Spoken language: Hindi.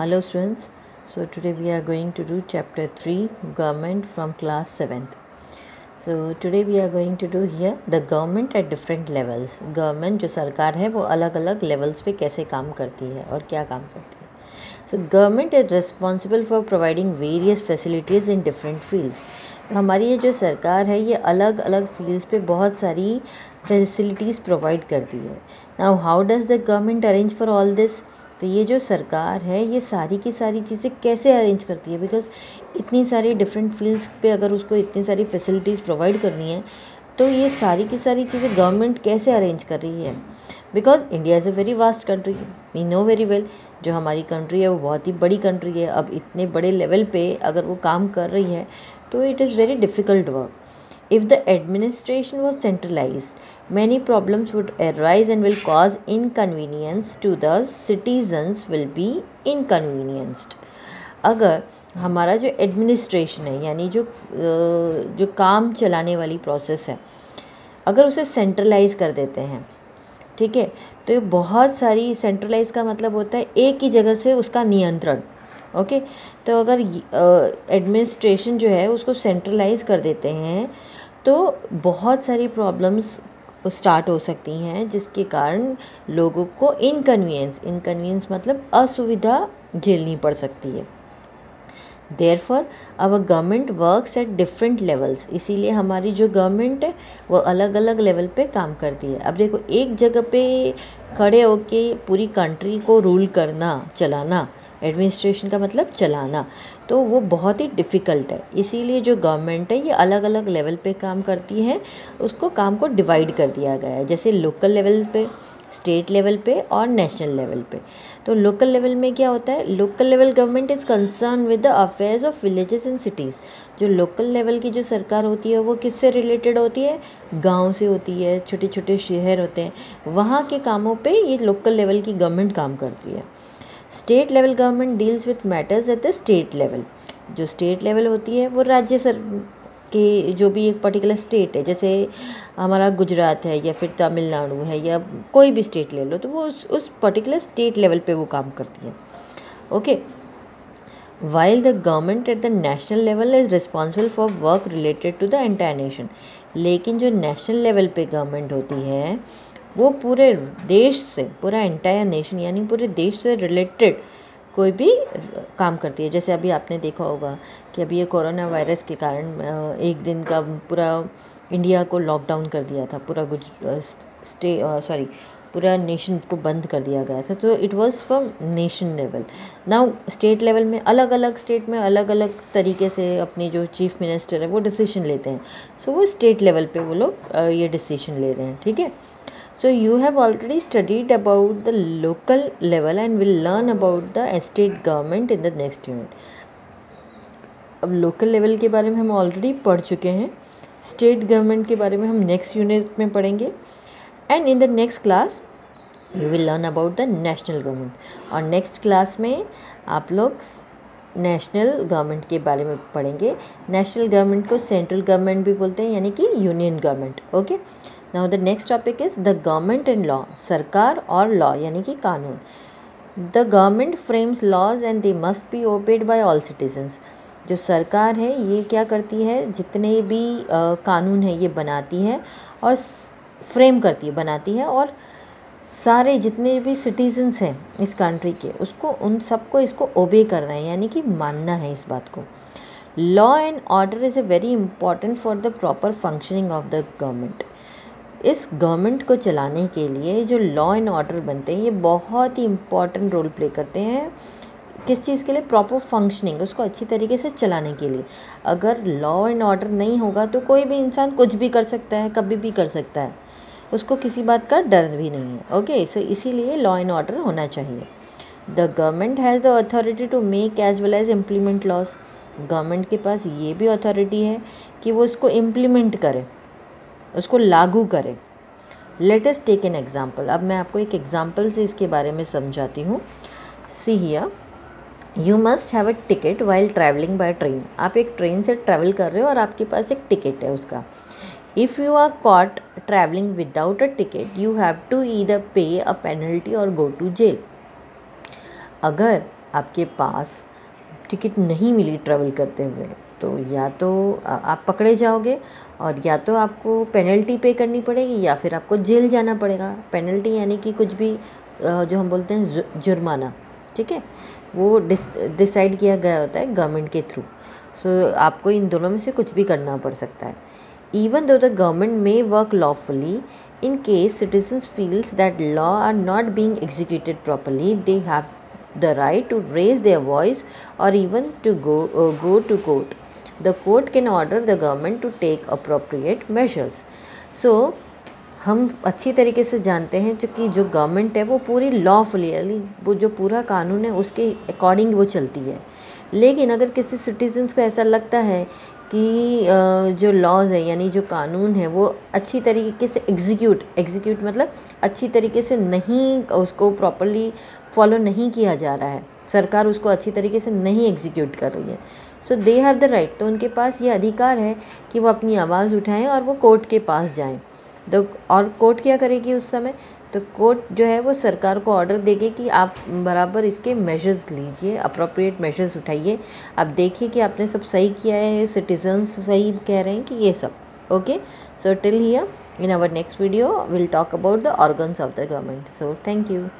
Hello students, so today we are going to do chapter 3 government from class 7th. So today we are going to do here the government at different levels. Government जो सरकार है वो अलग अलग levels पे कैसे काम करती है और क्या काम करती है. So government is responsible for providing various facilities in different fields. हमारी ये जो सरकार है ये अलग अलग फील्ड्स पे बहुत सारी फैसिलिटीज़ प्रोवाइड करती है. Now how does the government arrange for all this. तो ये जो सरकार है ये सारी की सारी चीज़ें कैसे अरेंज करती है, बिकॉज इतनी सारी डिफरेंट फील्ड्स पे अगर उसको इतनी सारी फैसिलिटीज़ प्रोवाइड करनी है तो ये सारी की सारी चीज़ें गवर्नमेंट कैसे अरेंज कर रही है. Because India is a very vast country, we know very well. जो हमारी कंट्री है वो बहुत ही बड़ी कंट्री है. अब इतने बड़े लेवल पे अगर वो काम कर रही है तो it is very difficult work. If the administration was centralized, many problems would arise and will cause inconvenience to the citizens will be inconvenienced. अगर हमारा जो एडमिनिस्ट्रेशन है यानी जो काम चलाने वाली प्रोसेस है अगर उसे सेंट्रलाइज कर देते हैं, ठीक है, तो ये बहुत सारी सेंट्रलाइज का मतलब होता है एक ही जगह से उसका नियंत्रण. ओके तो अगर एडमिनिस्ट्रेशन जो है उसको सेंट्रलाइज कर देते हैं तो बहुत सारी प्रॉब्लम्स स्टार्ट हो सकती हैं जिसके कारण लोगों को इनकन्वीनियंस मतलब असुविधा झेलनी पड़ सकती है. Therefore our government works at different levels. इसीलिए हमारी जो गवर्नमेंट है वो अलग अलग लेवल पे काम करती है. अब देखो एक जगह पे खड़े होके पूरी कंट्री को रूल करना, चलाना, एडमिनिस्ट्रेशन का मतलब चलाना, तो वो बहुत ही डिफ़िकल्ट है. इसीलिए जो गवर्नमेंट है ये अलग अलग लेवल पे काम करती है. उसको काम को डिवाइड कर दिया गया है, जैसे लोकल लेवल पे, स्टेट लेवल पे और नेशनल लेवल पे. तो लोकल लेवल में क्या होता है, local level government is concern with the affairs of villages and cities. जो लोकल लेवल की जो सरकार होती है वो किससे रिलेटेड होती है, गांव से होती है. छोटे छोटे शहर होते हैं, वहाँ के कामों पे ये लोकल लेवल की गवर्नमेंट काम करती है. State level government deals with matters at the state level. जो स्टेट लेवल होती है वो राज्य सर के जो भी एक पर्टिकुलर स्टेट है, जैसे हमारा गुजरात है या फिर तमिलनाडु है या कोई भी स्टेट ले लो, तो वो उस पर्टिकुलर स्टेट लेवल पे वो काम करती है. Okay while the government at the national level is responsible for work related to the entire nation. लेकिन जो नेशनल लेवल पे गवर्नमेंट होती है वो पूरे देश से, पूरा एंटायर नेशन यानी पूरे देश से रिलेटेड कोई भी काम करती है. जैसे अभी आपने देखा होगा कि अभी ये कोरोना वायरस के कारण एक दिन का पूरा इंडिया को लॉकडाउन कर दिया था, पूरा नेशन को बंद कर दिया गया था. तो it was from nation level. Now state level में अलग अलग स्टेट में अलग अलग तरीके से अपने जो चीफ मिनिस्टर है वो डिसीजन लेते हैं. सो वो स्टेट लेवल पे वो लोग ये डिसीजन ले रहे हैं, ठीक है. So you have already studied about the local level and will learn about the state government in the next unit. अब लोकल लेवल के बारे में हम ऑलरेडी पढ़ चुके हैं, स्टेट गवर्नमेंट के बारे में हम नेक्स्ट यूनिट में पढ़ेंगे. And in the next class you will learn about the national government. और नेक्स्ट क्लास में आप लोग नेशनल गवर्नमेंट के बारे में पढ़ेंगे. नेशनल गवर्नमेंट को सेंट्रल गवर्नमेंट भी बोलते हैं यानी कि union government. Okay now the next topic is the government and law. सरकार और लॉ यानी कि कानून. The government frames laws and they must be obeyed by all citizens. जो सरकार है ये क्या करती है, जितने भी कानून है ये बनाती है और फ्रेम करती है, बनाती है, और सारे जितने भी सिटीजन्स हैं इस कंट्री के उसको, उन सबको इसको ओबे करना है यानी कि मानना है इस बात को. Law and order is a very important for the proper functioning of the government. इस गवर्नमेंट को चलाने के लिए जो लॉ एंड ऑर्डर बनते हैं ये बहुत ही इम्पॉर्टेंट रोल प्ले करते हैं. किस चीज़ के लिए, प्रॉपर फंक्शनिंग, उसको अच्छी तरीके से चलाने के लिए. अगर लॉ एंड ऑर्डर नहीं होगा तो कोई भी इंसान कुछ भी कर सकता है, कभी भी कर सकता है, उसको किसी बात का डर भी नहीं है. ओके सो इसीलिए लॉ एंड ऑर्डर होना चाहिए. The government has the authority to make as well as implement laws. Government के पास ये भी अथॉरिटी है कि वो उसको इम्प्लीमेंट करे, उसको लागू करें. Let us take an example. अब मैं आपको एक एग्जाम्पल से इसके बारे में समझाती हूँ. See here, you must have a ticket while travelling by train. आप एक ट्रेन से ट्रैवल कर रहे हो और आपके पास एक टिकट है उसका. If you are caught travelling without a ticket you have to either pay a penalty और गो टू जेल. अगर आपके पास टिकट नहीं मिली ट्रैवल करते हुए, तो या तो आप पकड़े जाओगे और या तो आपको पेनल्टी पे करनी पड़ेगी या फिर आपको जेल जाना पड़ेगा। पेनल्टी यानी कि कुछ भी जो हम बोलते हैं जुर्माना, ठीक है, वो डिसाइड किया गया होता है गवर्नमेंट के थ्रू। सो आपको इन दोनों में से कुछ भी करना पड़ सकता है। Even though the government may work lawfully, in case citizens feels that law are not being executed properly, they have the right to raise their voice or even to go to court. The court can order the government to take appropriate measures. So हम अच्छी तरीके से जानते हैं कि जो गवर्नमेंट है वो पूरी लॉफुली, वो जो पूरा कानून है उसके अकॉर्डिंग वो चलती है। लेकिन अगर किसी सिटीजन्स को ऐसा लगता है कि जो लॉज है यानी जो कानून है वो अच्छी तरीके से एग्जीक्यूट मतलब अच्छी तरीके से नहीं, उसको प्रॉपरली फॉलो नहीं किया जा रहा है, सरकार उसको अच्छी तरीके से नहीं एग्जीक्यूट कर रही है, सो दे हैव द राइट, तो उनके पास ये अधिकार है कि वो अपनी आवाज़ उठाएं और वो कोर्ट के पास जाएं। तो और कोर्ट क्या करेगी उस समय, तो कोर्ट जो है वो सरकार को ऑर्डर देगी कि आप बराबर इसके मेजर्स लीजिए, अप्रोप्रिएट मेजर्स उठाइए। अब देखिए कि आपने सब सही किया है, सिटीजन्स सही कह रहे हैं कि ये सब okay. So till here, in our next video we'll talk about the organs of the government. So thank you.